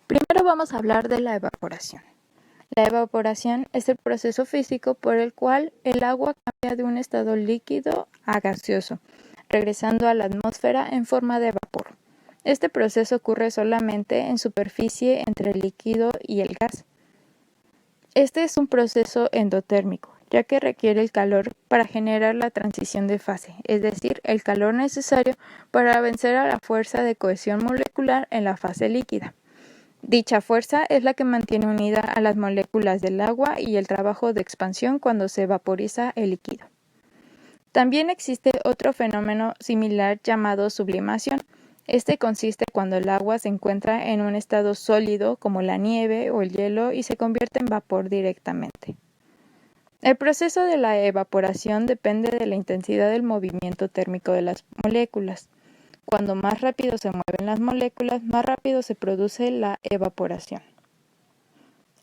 Primero vamos a hablar de la evaporación. La evaporación es el proceso físico por el cual el agua cambia de un estado líquido a gaseoso, regresando a la atmósfera en forma de vapor. Este proceso ocurre solamente en superficie entre el líquido y el gas. Este es un proceso endotérmico, ya que requiere el calor para generar la transición de fase, es decir, el calor necesario para vencer a la fuerza de cohesión molecular en la fase líquida. Dicha fuerza es la que mantiene unida a las moléculas del agua y el trabajo de expansión cuando se vaporiza el líquido. También existe otro fenómeno similar llamado sublimación. Este consiste cuando el agua se encuentra en un estado sólido como la nieve o el hielo y se convierte en vapor directamente. El proceso de la evaporación depende de la intensidad del movimiento térmico de las moléculas. Cuando más rápido se mueven las moléculas, más rápido se produce la evaporación.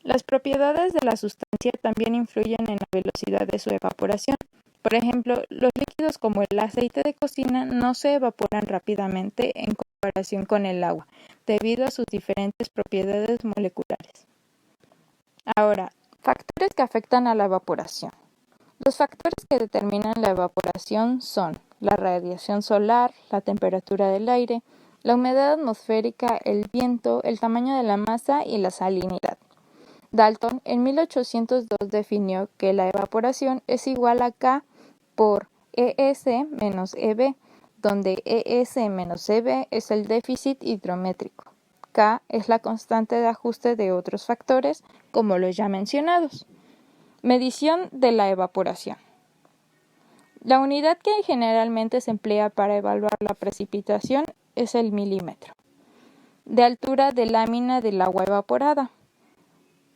Las propiedades de la sustancia también influyen en la velocidad de su evaporación. Por ejemplo, los líquidos como el aceite de cocina no se evaporan rápidamente en comparación con el agua, debido a sus diferentes propiedades moleculares. Ahora, factores que afectan a la evaporación. Los factores que determinan la evaporación son la radiación solar, la temperatura del aire, la humedad atmosférica, el viento, el tamaño de la masa y la salinidad. Dalton en 1802 definió que la evaporación es igual a K por ES menos EB, donde ES menos EB es el déficit hidrométrico. K es la constante de ajuste de otros factores, como los ya mencionados. Medición de la evaporación. La unidad que generalmente se emplea para evaluar la precipitación es el milímetro de altura de lámina del agua evaporada.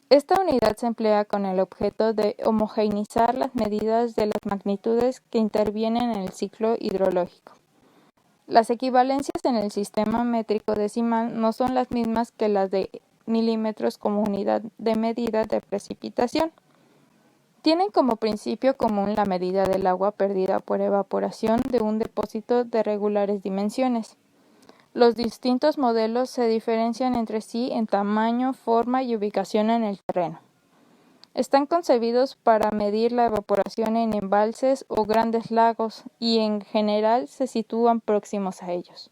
Esta unidad se emplea con el objeto de homogeneizar las medidas de las magnitudes que intervienen en el ciclo hidrológico. Las equivalencias en el sistema métrico decimal no son las mismas que las de milímetros como unidad de medida de precipitación. Tienen como principio común la medida del agua perdida por evaporación de un depósito de regulares dimensiones. Los distintos modelos se diferencian entre sí en tamaño, forma y ubicación en el terreno. Están concebidos para medir la evaporación en embalses o grandes lagos y en general se sitúan próximos a ellos.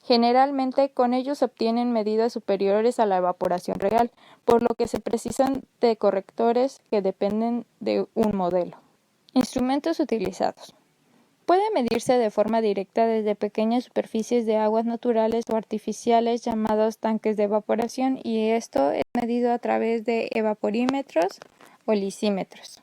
Generalmente con ellos se obtienen medidas superiores a la evaporación real, por lo que se precisan de correctores que dependen de un modelo. Instrumentos utilizados. Puede medirse de forma directa desde pequeñas superficies de aguas naturales o artificiales llamados tanques de evaporación y esto es medido a través de evaporímetros o lisímetros.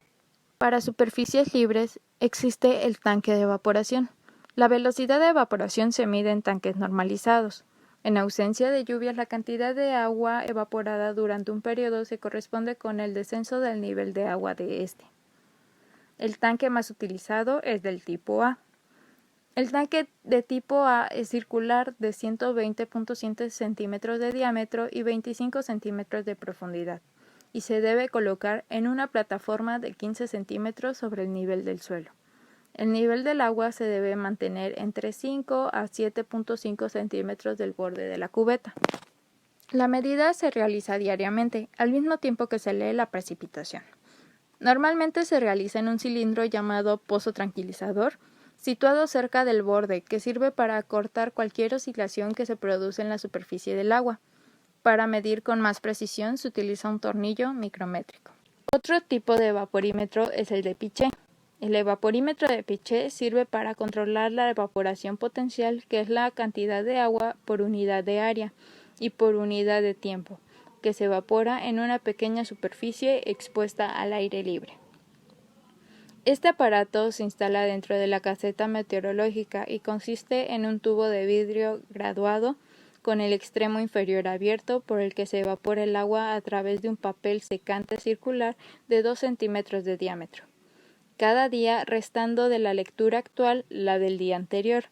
Para superficies libres existe el tanque de evaporación. La velocidad de evaporación se mide en tanques normalizados. En ausencia de lluvias, la cantidad de agua evaporada durante un periodo se corresponde con el descenso del nivel de agua de este. El tanque más utilizado es del tipo A. El tanque de tipo A es circular de 120.7 centímetros de diámetro y 25 centímetros de profundidad y se debe colocar en una plataforma de 15 centímetros sobre el nivel del suelo. El nivel del agua se debe mantener entre 5 a 7.5 centímetros del borde de la cubeta. La medida se realiza diariamente, al mismo tiempo que se lee la precipitación. Normalmente se realiza en un cilindro llamado pozo tranquilizador, situado cerca del borde, que sirve para cortar cualquier oscilación que se produce en la superficie del agua. Para medir con más precisión se utiliza un tornillo micrométrico. Otro tipo de evaporímetro es el de Pichet. El evaporímetro de Pichet sirve para controlar la evaporación potencial, que es la cantidad de agua por unidad de área y por unidad de tiempo, que se evapora en una pequeña superficie expuesta al aire libre. Este aparato se instala dentro de la caseta meteorológica y consiste en un tubo de vidrio graduado con el extremo inferior abierto por el que se evapora el agua a través de un papel secante circular de 2 centímetros de diámetro. Cada día, restando de la lectura actual la del día anterior,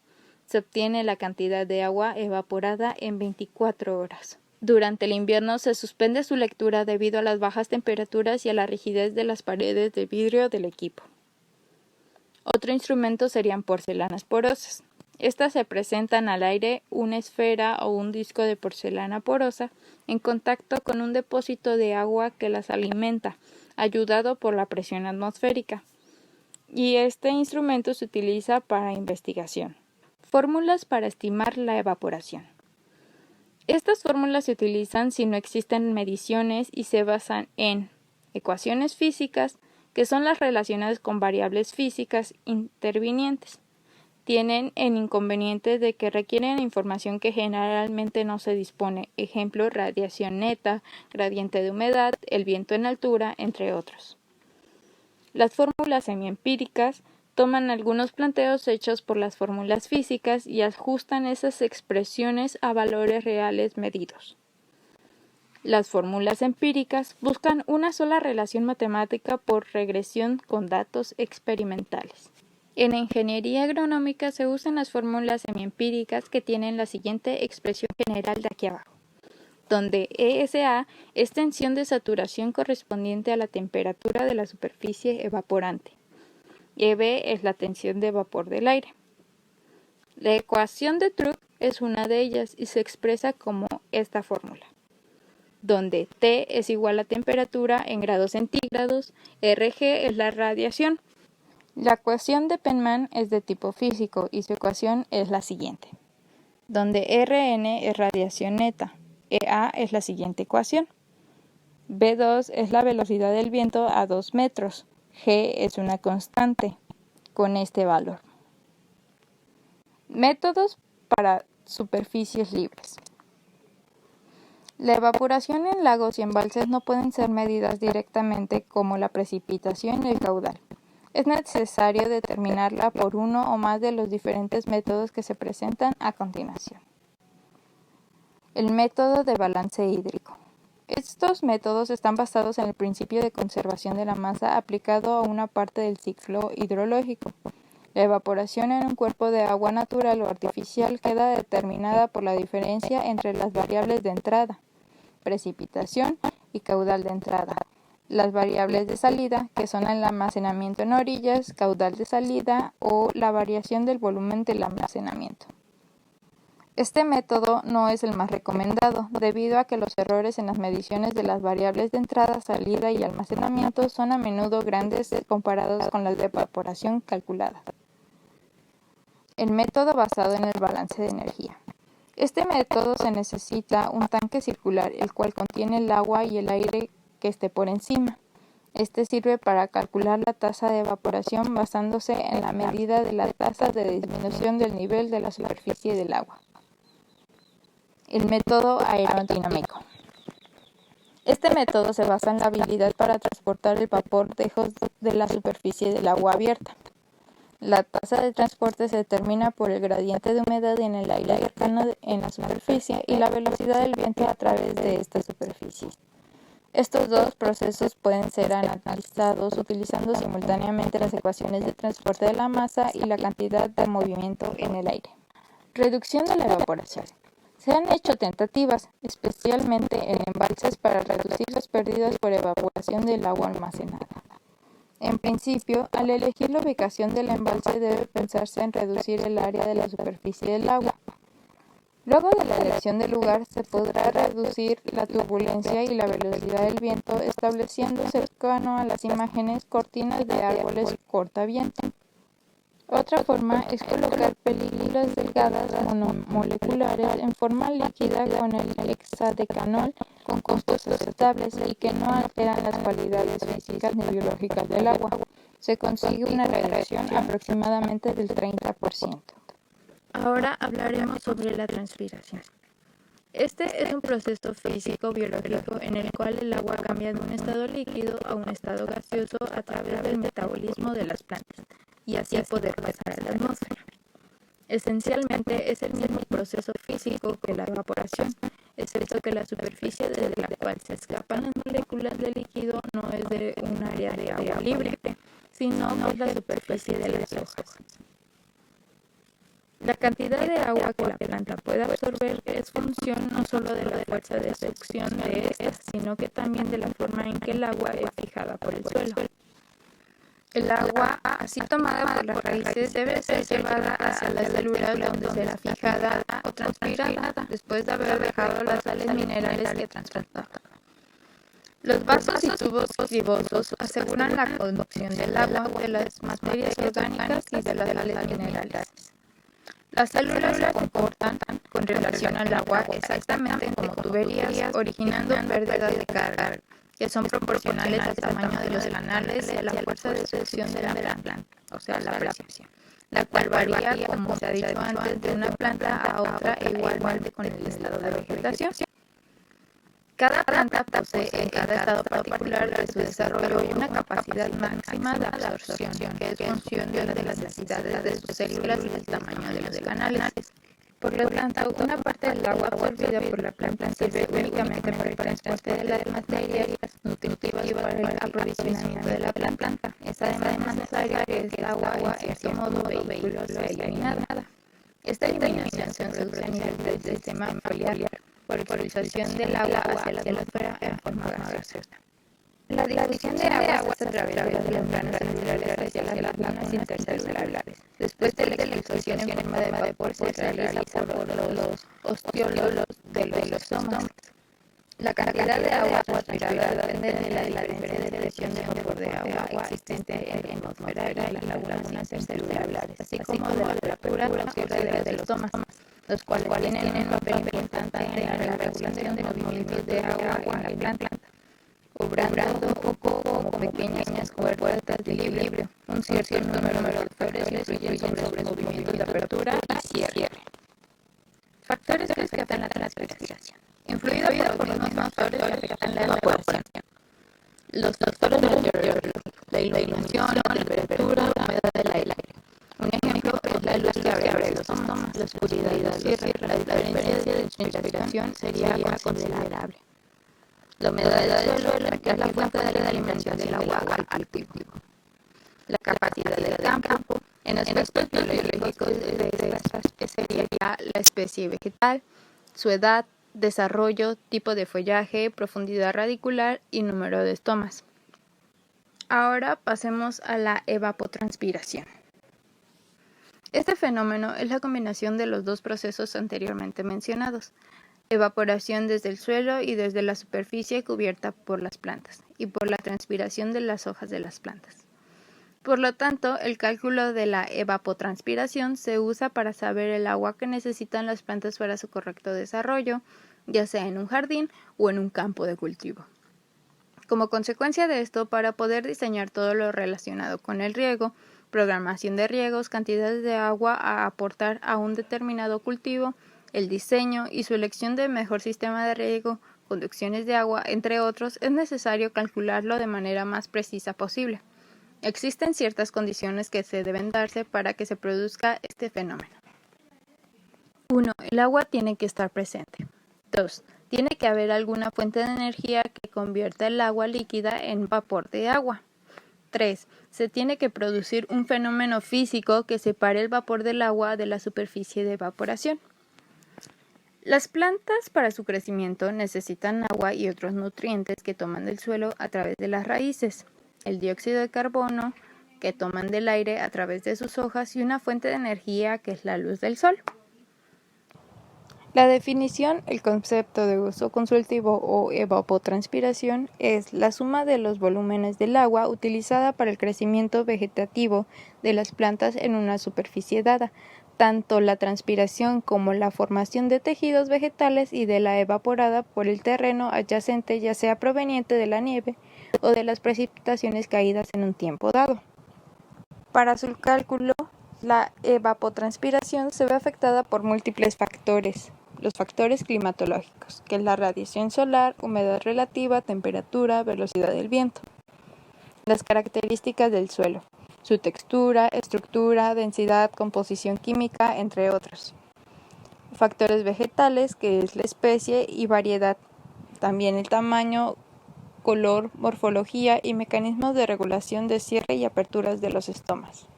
se obtiene la cantidad de agua evaporada en 24 horas. Durante el invierno se suspende su lectura debido a las bajas temperaturas y a la rigidez de las paredes de vidrio del equipo. Otro instrumento serían porcelanas porosas. Estas se presentan al aire una esfera o un disco de porcelana porosa en contacto con un depósito de agua que las alimenta, ayudado por la presión atmosférica. Y este instrumento se utiliza para investigación. Fórmulas para estimar la evaporación. Estas fórmulas se utilizan si no existen mediciones y se basan en ecuaciones físicas, que son las relacionadas con variables físicas intervinientes. Tienen el inconveniente de que requieren información que generalmente no se dispone, ejemplo, radiación neta, gradiente de humedad, el viento en altura, entre otros. Las fórmulas semiempíricas toman algunos planteos hechos por las fórmulas físicas y ajustan esas expresiones a valores reales medidos. Las fórmulas empíricas buscan una sola relación matemática por regresión con datos experimentales. En ingeniería agronómica se usan las fórmulas semiempíricas que tienen la siguiente expresión general de aquí abajo, donde ESA es tensión de saturación correspondiente a la temperatura de la superficie evaporante. EB es la tensión de vapor del aire. La ecuación de Drude es una de ellas y se expresa como esta fórmula, donde T es igual a temperatura en grados centígrados, Rg es la radiación. La ecuación de Penman es de tipo físico y su ecuación es la siguiente, donde Rn es radiación neta, EA es la siguiente ecuación. B2 es la velocidad del viento a 2 metros. G es una constante con este valor. Métodos para superficies libres. La evaporación en lagos y embalses no pueden ser medidas directamente como la precipitación y el caudal. Es necesario determinarla por uno o más de los diferentes métodos que se presentan a continuación. El método de balance hídrico. Estos métodos están basados en el principio de conservación de la masa aplicado a una parte del ciclo hidrológico. La evaporación en un cuerpo de agua natural o artificial queda determinada por la diferencia entre las variables de entrada, precipitación y caudal de entrada. Las variables de salida, que son el almacenamiento en orillas, caudal de salida o la variación del volumen del almacenamiento. Este método no es el más recomendado, debido a que los errores en las mediciones de las variables de entrada, salida y almacenamiento son a menudo grandes comparados con las de evaporación calculada. El método basado en el balance de energía. Este método se necesita un tanque circular, el cual contiene el agua y el aire que esté por encima. Este sirve para calcular la tasa de evaporación basándose en la medida de la tasa de disminución del nivel de la superficie del agua. El método aerodinámico. Este método se basa en la habilidad para transportar el vapor lejos de la superficie del agua abierta. La tasa de transporte se determina por el gradiente de humedad en el aire cercano en la superficie y la velocidad del viento a través de esta superficie. Estos dos procesos pueden ser analizados utilizando simultáneamente las ecuaciones de transporte de la masa y la cantidad de movimiento en el aire. Reducción de la evaporación. Se han hecho tentativas, especialmente en embalses, para reducir las pérdidas por evaporación del agua almacenada. En principio, al elegir la ubicación del embalse debe pensarse en reducir el área de la superficie del agua. Luego de la elección del lugar, se podrá reducir la turbulencia y la velocidad del viento estableciendo cercano a las imágenes cortinas de árboles cortaviento. Otra forma es colocar películas delgadas monomoleculares en forma líquida con el hexadecanol con costos aceptables y que no alteran las cualidades físicas ni biológicas del agua. Se consigue una reducción aproximadamente del 30%. Ahora hablaremos sobre la transpiración. Este es un proceso físico-biológico en el cual el agua cambia de un estado líquido a un estado gaseoso a través del metabolismo de las plantas y así poder pasar a la atmósfera. Esencialmente es el mismo proceso físico que la evaporación, excepto que la superficie desde la cual se escapan las moléculas de líquido no es de un área de agua libre, sino es la superficie de las hojas. La cantidad de agua que la planta puede absorber es función no solo de la fuerza de succión de estas, sino que también de la forma en que el agua es fijada por el suelo. El agua, así tomada por las raíces, debe ser llevada hacia las células donde será fijada o transpirada después de haber dejado las sales minerales que transporta. Los vasos y tubos gibosos aseguran la conducción del agua, de las materias orgánicas y de las sales minerales. Las células se comportan con relación al agua exactamente como tuberías, originando pérdidas de carga, que son proporcionales al tamaño de los canales y a la fuerza de succión de la planta, o sea, la presión, la cual varía, como se ha dicho antes, de una planta a otra e igualmente con el estado de vegetación. Cada planta posee en cada estado particular de su desarrollo una capacidad máxima de absorción, que es función de las necesidades de sus células y del tamaño de los canales. Por lo tanto, una parte del agua absorbida por la planta sirve únicamente para el transporte de las materias nutritivas para el aprovisionamiento de la planta. Es además necesario que el agua, en cierto modo, vehículo sea eliminada. Esta eliminación se produce a nivel del sistema foliar por expulsación del agua hacia la atmósfera en forma gaseosa. La difusión de agua se atraviesa de las membranas celulares hacia las lagunas intercelulares. Después de la expulsación en forma de vapor se realiza por los osteolos de los estomas. La cantidad de agua transpirada depende de la diferencia de presión de vapor de agua existente en la atmósfera y las lagunas intercelulares, así como de la apertura o cierre de los estomas, los cuales tienen un papel importante en la regulación de los movimientos de agua en la planta, obrando un poco como pequeñas puertas de equilibrio. Un cierto número de factores influyen sobre los movimientos de apertura y cierre. Factores que afectan la transpiración. Influido por los mismos factores que afectan la evaporación. Los factores meteorológicos, la iluminación, la temperatura, la humedad del aire. Un ejemplo es la luz que abre los estomas, la oscuridad y los cierres. La diferencia de transpiración sería considerable. La humedad del suelo, que es la fuente de la alimentación del agua al cultivo. La capacidad del campo. En aspectos biológicos de estas sería la especie vegetal, su edad, desarrollo, tipo de follaje, profundidad radicular y número de estomas. Ahora pasemos a la evapotranspiración. Este fenómeno es la combinación de los dos procesos anteriormente mencionados: evaporación desde el suelo y desde la superficie cubierta por las plantas, y por la transpiración de las hojas de las plantas. Por lo tanto, el cálculo de la evapotranspiración se usa para saber el agua que necesitan las plantas para su correcto desarrollo, ya sea en un jardín o en un campo de cultivo. Como consecuencia de esto, para poder diseñar todo lo relacionado con el riego, programación de riegos, cantidades de agua a aportar a un determinado cultivo, el diseño y su elección de mejor sistema de riego, conducciones de agua, entre otros, es necesario calcularlo de manera más precisa posible. Existen ciertas condiciones que se deben darse para que se produzca este fenómeno. 1. El agua tiene que estar presente. 2. Tiene que haber alguna fuente de energía que convierta el agua líquida en vapor de agua. 3. Se tiene que producir un fenómeno físico que separe el vapor del agua de la superficie de evaporación. Las plantas para su crecimiento necesitan agua y otros nutrientes que toman del suelo a través de las raíces, el dióxido de carbono que toman del aire a través de sus hojas y una fuente de energía que es la luz del sol. La definición, el concepto de uso consultivo o evapotranspiración es la suma de los volúmenes del agua utilizada para el crecimiento vegetativo de las plantas en una superficie dada, tanto la transpiración como la formación de tejidos vegetales y de la evaporada por el terreno adyacente, ya sea proveniente de la nieve o de las precipitaciones caídas en un tiempo dado. Para su cálculo, la evapotranspiración se ve afectada por múltiples factores. Los factores climatológicos, que es la radiación solar, humedad relativa, temperatura, velocidad del viento. Las características del suelo, su textura, estructura, densidad, composición química, entre otros. Factores vegetales, que es la especie y variedad. También el tamaño, color, morfología y mecanismos de regulación de cierre y aperturas de los estomas.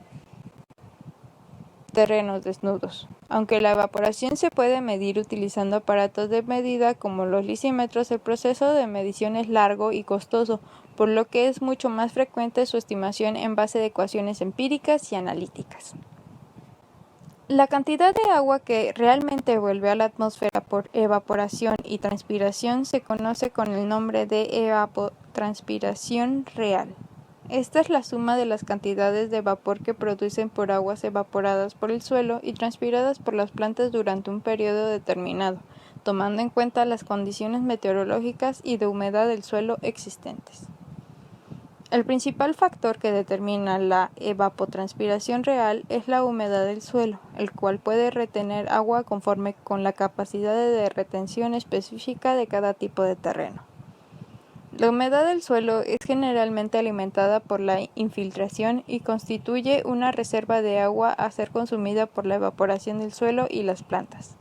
terrenos desnudos. Aunque la evaporación se puede medir utilizando aparatos de medida como los lisímetros, el proceso de medición es largo y costoso, por lo que es mucho más frecuente su estimación en base de ecuaciones empíricas y analíticas. La cantidad de agua que realmente vuelve a la atmósfera por evaporación y transpiración se conoce con el nombre de evapotranspiración real. Esta es la suma de las cantidades de vapor que producen por aguas evaporadas por el suelo y transpiradas por las plantas durante un periodo determinado, tomando en cuenta las condiciones meteorológicas y de humedad del suelo existentes. El principal factor que determina la evapotranspiración real es la humedad del suelo, el cual puede retener agua conforme con la capacidad de retención específica de cada tipo de terreno. La humedad del suelo es generalmente alimentada por la infiltración y constituye una reserva de agua a ser consumida por la evaporación del suelo y las plantas.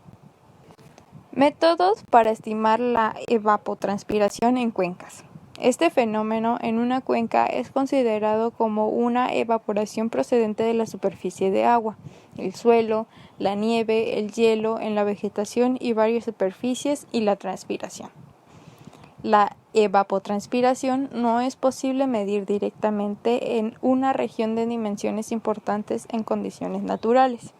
Métodos para estimar la evapotranspiración en cuencas. Este fenómeno en una cuenca es considerado como una evaporación procedente de la superficie de agua, el suelo, la nieve, el hielo en la vegetación y varias superficies y la transpiración. La evapotranspiración no es posible medir directamente en una región de dimensiones importantes en condiciones naturales.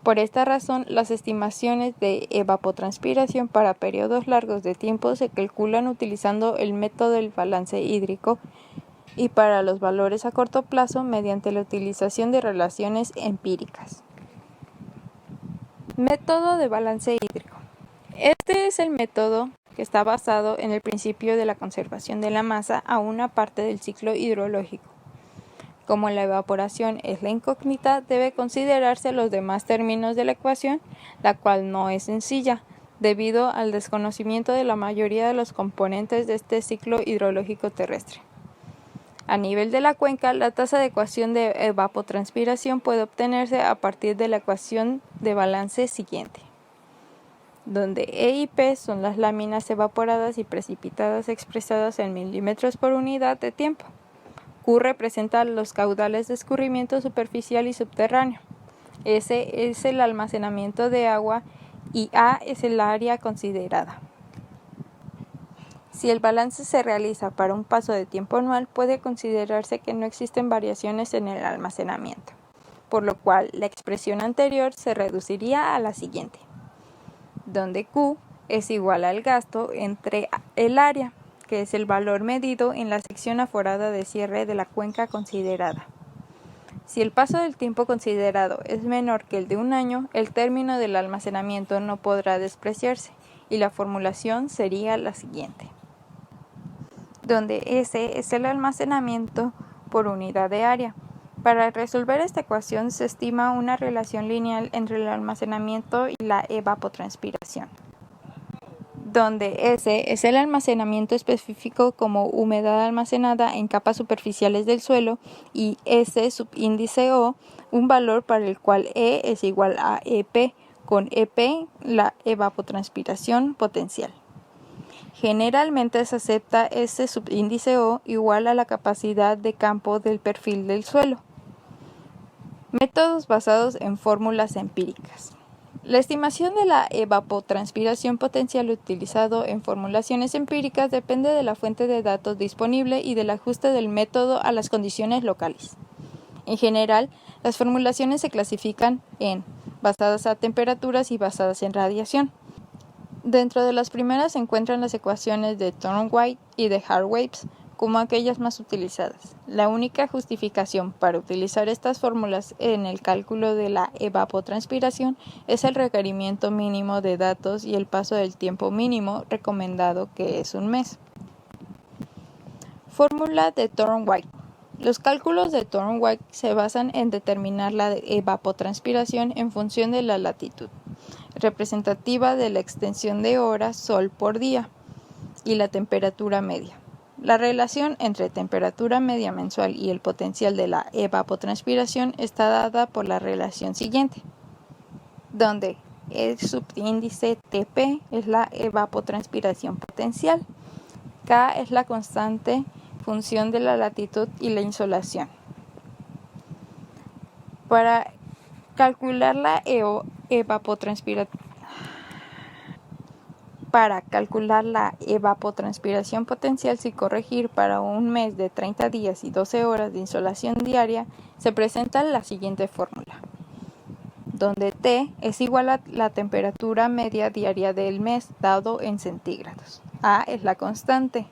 Por esta razón, las estimaciones de evapotranspiración para periodos largos de tiempo se calculan utilizando el método del balance hídrico y para los valores a corto plazo mediante la utilización de relaciones empíricas. Método de balance hídrico. Este es el método que está basado en el principio de la conservación de la masa a una parte del ciclo hidrológico. Como la evaporación es la incógnita, debe considerarse los demás términos de la ecuación, la cual no es sencilla, debido al desconocimiento de la mayoría de los componentes de este ciclo hidrológico terrestre. A nivel de la cuenca, la tasa de ecuación de evapotranspiración puede obtenerse a partir de la ecuación de balance siguiente, donde E y P son las láminas evaporadas y precipitadas expresadas en milímetros por unidad de tiempo. Q representa los caudales de escurrimiento superficial y subterráneo. S es el almacenamiento de agua y A es el área considerada. Si el balance se realiza para un paso de tiempo anual, puede considerarse que no existen variaciones en el almacenamiento, por lo cual la expresión anterior se reduciría a la siguiente, donde Q es igual al gasto entre el área, que es el valor medido en la sección aforada de cierre de la cuenca considerada. Si el paso del tiempo considerado es menor que el de un año, el término del almacenamiento no podrá despreciarse y la formulación sería la siguiente, donde S es el almacenamiento por unidad de área. Para resolver esta ecuación se estima una relación lineal entre el almacenamiento y la evapotranspiración, donde S es el almacenamiento específico como humedad almacenada en capas superficiales del suelo y S subíndice O, un valor para el cual E es igual a EP, con EP la evapotranspiración potencial. Generalmente se acepta S subíndice O igual a la capacidad de campo del perfil del suelo. Métodos basados en fórmulas empíricas. La estimación de la evapotranspiración potencial utilizado en formulaciones empíricas depende de la fuente de datos disponible y del ajuste del método a las condiciones locales. En general, las formulaciones se clasifican en basadas a temperaturas y basadas en radiación. Dentro de las primeras se encuentran las ecuaciones de Thorne-White y de Hargreaves como aquellas más utilizadas. La única justificación para utilizar estas fórmulas en el cálculo de la evapotranspiración es el requerimiento mínimo de datos y el paso del tiempo mínimo recomendado, que es un mes. Fórmula de Thorne-White. Los cálculos de Thorne-White se basan en determinar la evapotranspiración en función de la latitud, representativa de la extensión de horas sol por día, y la temperatura media. La relación entre temperatura media mensual y el potencial de la evapotranspiración está dada por la relación siguiente, donde el subíndice Tp es la evapotranspiración potencial, K es la constante función de la latitud y la insolación. Para Para calcular la evapotranspiración potencial sin corregir para un mes de 30 días y 12 horas de insolación diaria, se presenta la siguiente fórmula, donde T es igual a la temperatura media diaria del mes dado en centígrados. A es la constante.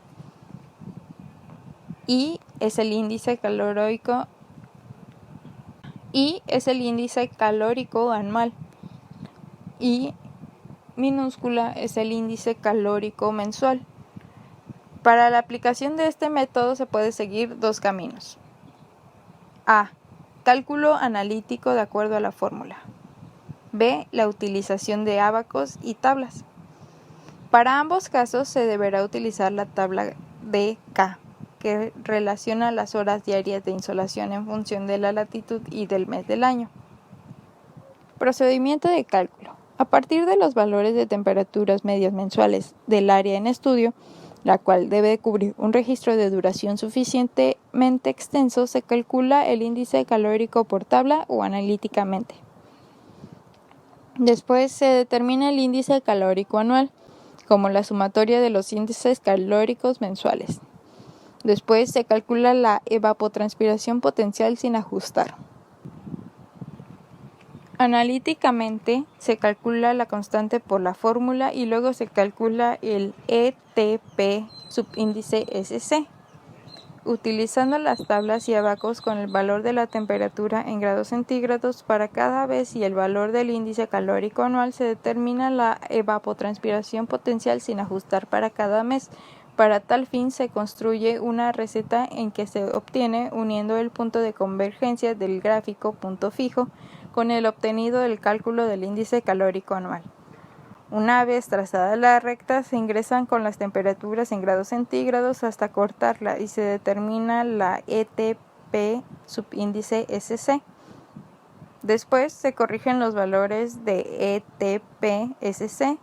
I es el índice calórico anual. Y minúscula es el índice calórico mensual. Para la aplicación de este método se puede seguir dos caminos. A. Cálculo analítico de acuerdo a la fórmula. B. La utilización de ábacos y tablas. Para ambos casos se deberá utilizar la tabla de K, que relaciona las horas diarias de insolación en función de la latitud y del mes del año. Procedimiento de cálculo. A partir de los valores de temperaturas medias mensuales del área en estudio, la cual debe cubrir un registro de duración suficientemente extenso, se calcula el índice calórico por tabla o analíticamente. Después se determina el índice calórico anual, como la sumatoria de los índices calóricos mensuales. Después se calcula la evapotranspiración potencial sin ajustar. Analíticamente se calcula la constante por la fórmula y luego se calcula el ETP subíndice SC, utilizando las tablas y abacos con el valor de la temperatura en grados centígrados para cada vez y el valor del índice calórico anual. Se determina la evapotranspiración potencial sin ajustar para cada mes. Para tal fin se construye una receta en que se obtiene uniendo el punto de convergencia del gráfico punto fijo con el obtenido del cálculo del índice calórico anual. Una vez trazada la recta, se ingresan con las temperaturas en grados centígrados hasta cortarla y se determina la ETP subíndice SC. Después se corrigen los valores de ETP-SC.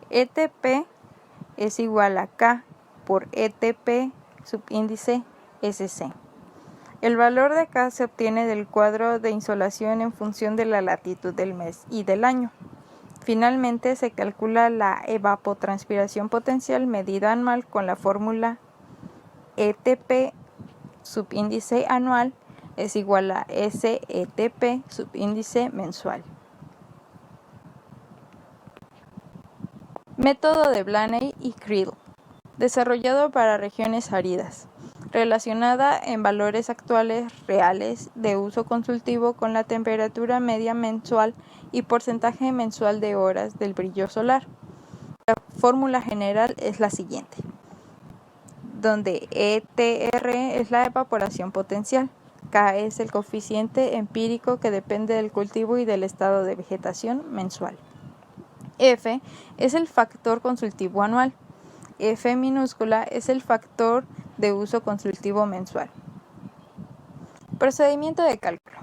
ETP es igual a K por ETP subíndice SC. El valor de K se obtiene del cuadro de insolación en función de la latitud del mes y del año. Finalmente se calcula la evapotranspiración potencial medida anual con la fórmula ETP subíndice anual es igual a SETP subíndice mensual. Método de Blaney y Creedle, desarrollado para regiones áridas, relacionada en valores actuales reales de uso consultivo con la temperatura media mensual y porcentaje mensual de horas del brillo solar. La fórmula general es la siguiente, donde ETR es la evaporación potencial, K es el coeficiente empírico que depende del cultivo y del estado de vegetación mensual. F es el factor consultivo anual. F minúscula es el factor de uso consultivo mensual. Procedimiento de cálculo.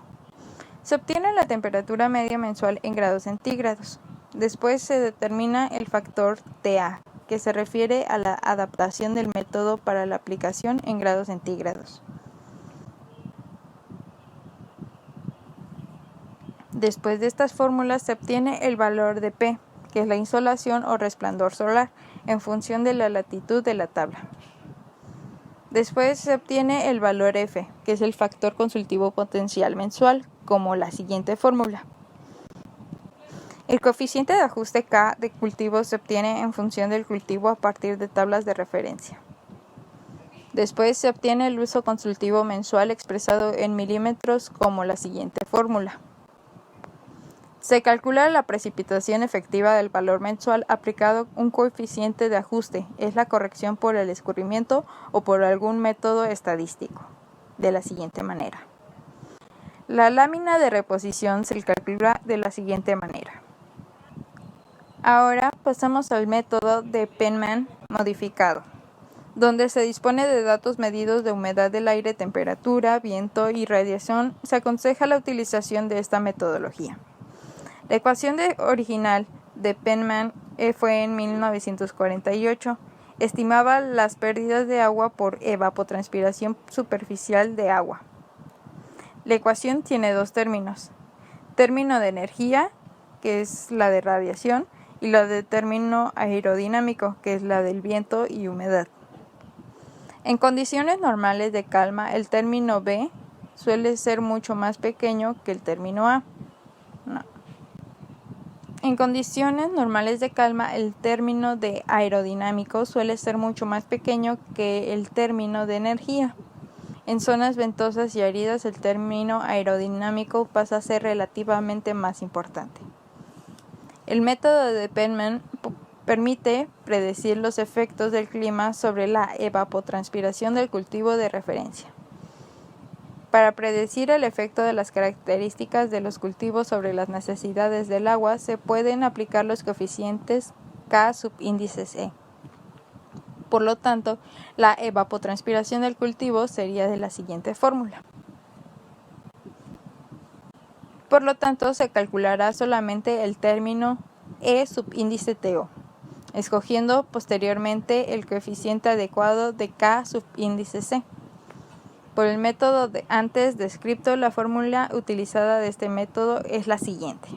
Se obtiene la temperatura media mensual en grados centígrados. Después se determina el factor TA, que se refiere a la adaptación del método para la aplicación en grados centígrados. Después de estas fórmulas se obtiene el valor de P, que es la insolación o resplandor solar, en función de la latitud de la tabla. Después se obtiene el valor F, que es el factor consultivo potencial mensual, como la siguiente fórmula. El coeficiente de ajuste K de cultivo se obtiene en función del cultivo a partir de tablas de referencia. Después se obtiene el uso consultivo mensual expresado en milímetros, como la siguiente fórmula. Se calcula la precipitación efectiva del valor mensual aplicado un coeficiente de ajuste, es la corrección por el escurrimiento o por algún método estadístico, de la siguiente manera. La lámina de reposición se calcula de la siguiente manera. Ahora pasamos al método de Penman modificado, donde se dispone de datos medidos de humedad del aire, temperatura, viento y radiación. Se aconseja la utilización de esta metodología. La ecuación original de Penman fue en 1948. Estimaba las pérdidas de agua por evapotranspiración superficial de agua. La ecuación tiene dos términos. término de energía, que es la de radiación, y la de término aerodinámico, que es la del viento y humedad. En condiciones normales de calma, el término B suele ser mucho más pequeño que el término A. En condiciones normales de calma, el término de aerodinámico suele ser mucho más pequeño que el término de energía. En zonas ventosas y áridas, el término aerodinámico pasa a ser relativamente más importante. El método de Penman permite predecir los efectos del clima sobre la evapotranspiración del cultivo de referencia. Para predecir el efecto de las características de los cultivos sobre las necesidades del agua, se pueden aplicar los coeficientes K subíndices E. Por lo tanto, la evapotranspiración del cultivo sería de la siguiente fórmula. Por lo tanto, se calculará solamente el término E subíndice TO, escogiendo posteriormente el coeficiente adecuado de K subíndice C. Por el método antes descrito, la fórmula utilizada de este método es la siguiente,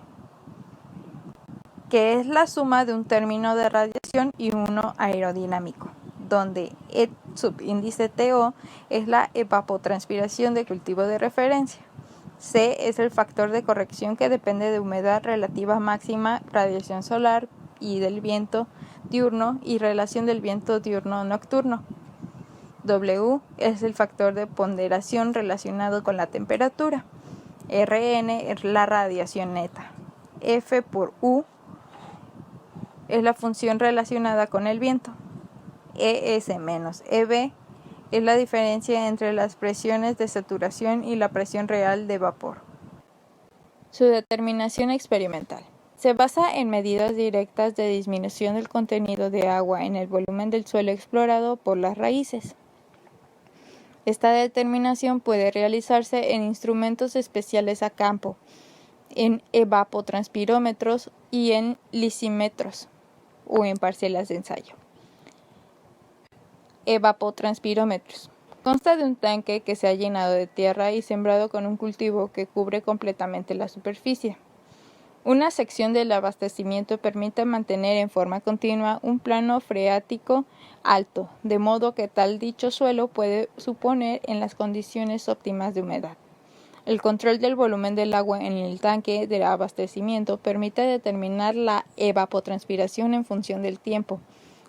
que es la suma de un término de radiación y uno aerodinámico, donde E subíndice TO es la evapotranspiración de cultivo de referencia. C es el factor de corrección que depende de humedad relativa máxima, radiación solar y del viento diurno y relación del viento diurno-nocturno. W es el factor de ponderación relacionado con la temperatura. Rn es la radiación neta. F por U es la función relacionada con el viento. ES menos EB es la diferencia entre las presiones de saturación y la presión real de vapor. Su determinación experimental. Se basa en medidas directas de disminución del contenido de agua en el volumen del suelo explorado por las raíces. Esta determinación puede realizarse en instrumentos especiales a campo, en evapotranspirómetros y en lisímetros o en parcelas de ensayo. Evapotranspirómetros. Consta de un tanque que se ha llenado de tierra y sembrado con un cultivo que cubre completamente la superficie. Una sección del abastecimiento permite mantener en forma continua un plano freático alto, de modo que tal dicho suelo puede suponer en las condiciones óptimas de humedad. El control del volumen del agua en el tanque de abastecimiento permite determinar la evapotranspiración en función del tiempo.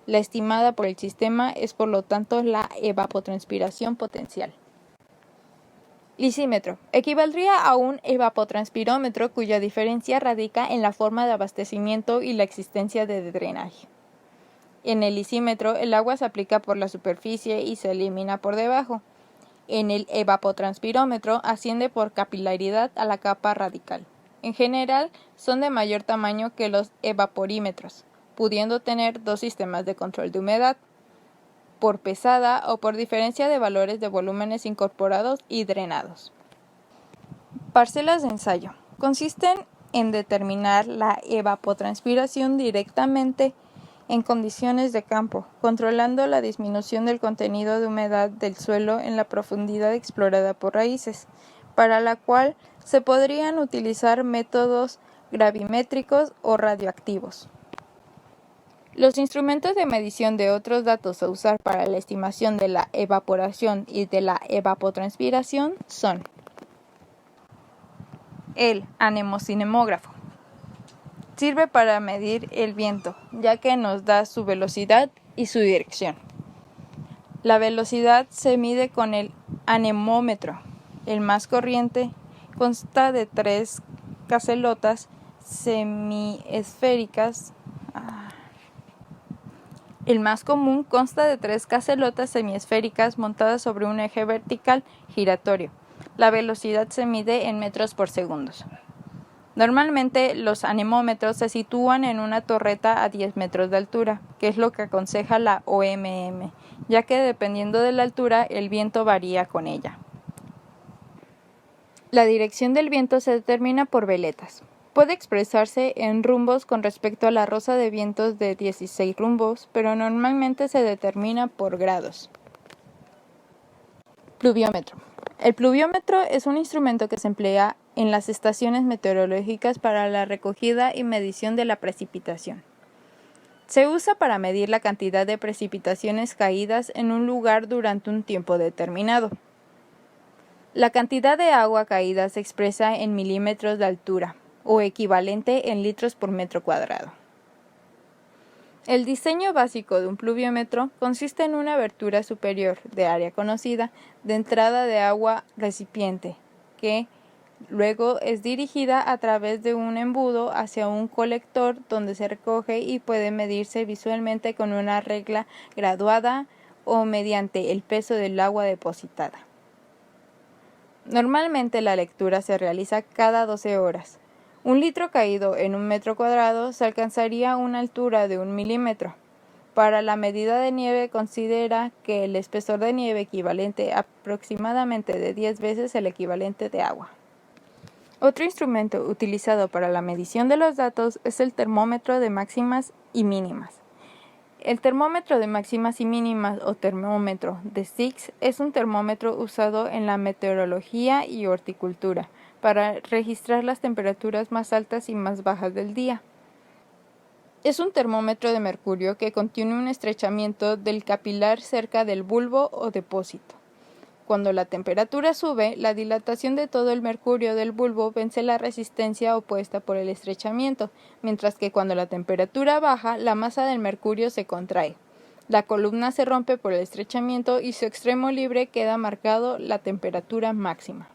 La estimada por el sistema es por lo tanto la evapotranspiración potencial. Lisímetro. Equivaldría a un evapotranspirómetro cuya diferencia radica en la forma de abastecimiento y la existencia de drenaje. En el lisímetro, el agua se aplica por la superficie y se elimina por debajo. En el evapotranspirómetro, asciende por capilaridad a la capa radical. En general, son de mayor tamaño que los evaporímetros, pudiendo tener dos sistemas de control de humedad, por pesada o por diferencia de valores de volúmenes incorporados y drenados. Parcelas de ensayo. Consisten en determinar la evapotranspiración directamente en condiciones de campo, controlando la disminución del contenido de humedad del suelo en la profundidad explorada por raíces, para la cual se podrían utilizar métodos gravimétricos o radioactivos. Los instrumentos de medición de otros datos a usar para la estimación de la evaporación y de la evapotranspiración son el anemocinemógrafo. Sirve para medir el viento, ya que nos da su velocidad y su dirección. La velocidad se mide con el anemómetro. El más corriente consta de 3 cacelotas semiesféricas. El más común consta de 3 cacelotas semiesféricas montadas sobre un eje vertical giratorio. La velocidad se mide en metros por segundo. Normalmente los anemómetros se sitúan en una torreta a 10 metros de altura, que es lo que aconseja la OMM, ya que dependiendo de la altura el viento varía con ella. La dirección del viento se determina por veletas. Puede expresarse en rumbos con respecto a la rosa de vientos de 16 rumbos, pero normalmente se determina por grados. Pluviómetro. El pluviómetro es un instrumento que se emplea en las estaciones meteorológicas para la recogida y medición de la precipitación. Se usa para medir la cantidad de precipitaciones caídas en un lugar durante un tiempo determinado. La cantidad de agua caída se expresa en milímetros de altura, o equivalente en litros por metro cuadrado. El diseño básico de un pluviómetro consiste en una abertura superior de área conocida de entrada de agua recipiente, que luego es dirigida a través de un embudo hacia un colector donde se recoge y puede medirse visualmente con una regla graduada o mediante el peso del agua depositada. Normalmente la lectura se realiza cada 12 horas. Un litro caído en un metro cuadrado se alcanzaría una altura de 1 milímetro. Para la medida de nieve considera que el espesor de nieve equivalente aproximadamente de 10 veces el equivalente de agua. Otro instrumento utilizado para la medición de los datos es el termómetro de máximas y mínimas. El termómetro de máximas y mínimas o termómetro de Six es un termómetro usado en la meteorología y horticultura para registrar las temperaturas más altas y más bajas del día. Es un termómetro de mercurio que contiene un estrechamiento del capilar cerca del bulbo o depósito. Cuando la temperatura sube, la dilatación de todo el mercurio del bulbo vence la resistencia opuesta por el estrechamiento, mientras que cuando la temperatura baja, la masa del mercurio se contrae. La columna se rompe por el estrechamiento y su extremo libre queda marcado la temperatura máxima.